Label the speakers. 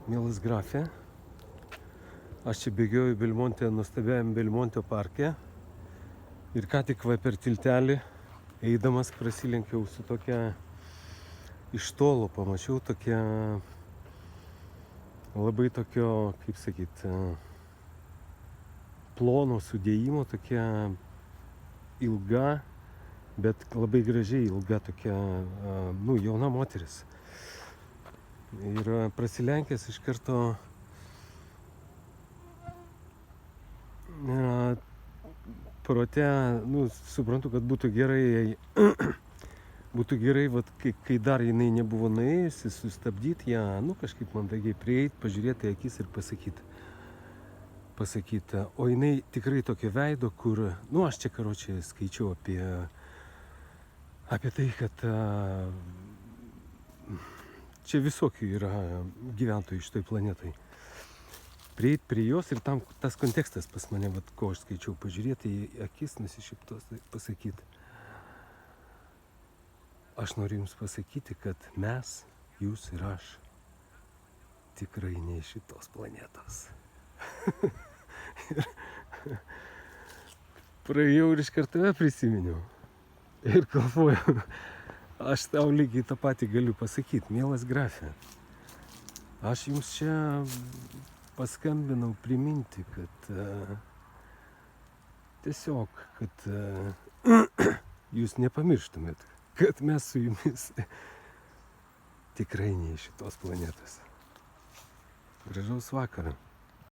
Speaker 1: Mielas grafė, aš čia bėgioju Belmonte, nuostabiajam Belmonte parke ir ką tik va per tiltelį eidamas prasilenkiau su tokia, iš tolo pamačiau tokia, labai tokio, kaip sakyt, plono sudėjimo, tokia ilga, bet labai gražiai ilga tokia, jauna moteris. Ir prasilenkęs iš karto prote, suprantu, kad būtų gerai, vat, kai dar jinai nebuvo nuėjusi, sustabdyti ją, kažkaip mandagiai prieiti, pažiūrėti į akis ir pasakyti. O jinai tikrai tokio veido, kur, aš čia, skaičiau apie tai, kad čia visokių yra gyventojų šitoj planetai. Prieit prie jos ir tas kontekstas pas mane, ko aš skaičiau, pažiūrėti į akis, nusišyptos, pasakyti. Aš noriu jums pasakyti, kad mes, jūs ir aš, tikrai ne iš šitos planetos. Praėjau ir iš karto tave prisiminiau. Ir galvoju, aš tau lygiai tą patį galiu pasakyti, mielas grafė. Aš jums čia paskambinau priminti, kad tiesiog, kad jūs nepamirštumėt, kad mes su jumis tikrai ne iš šitos planetos. Gražaus vakaro.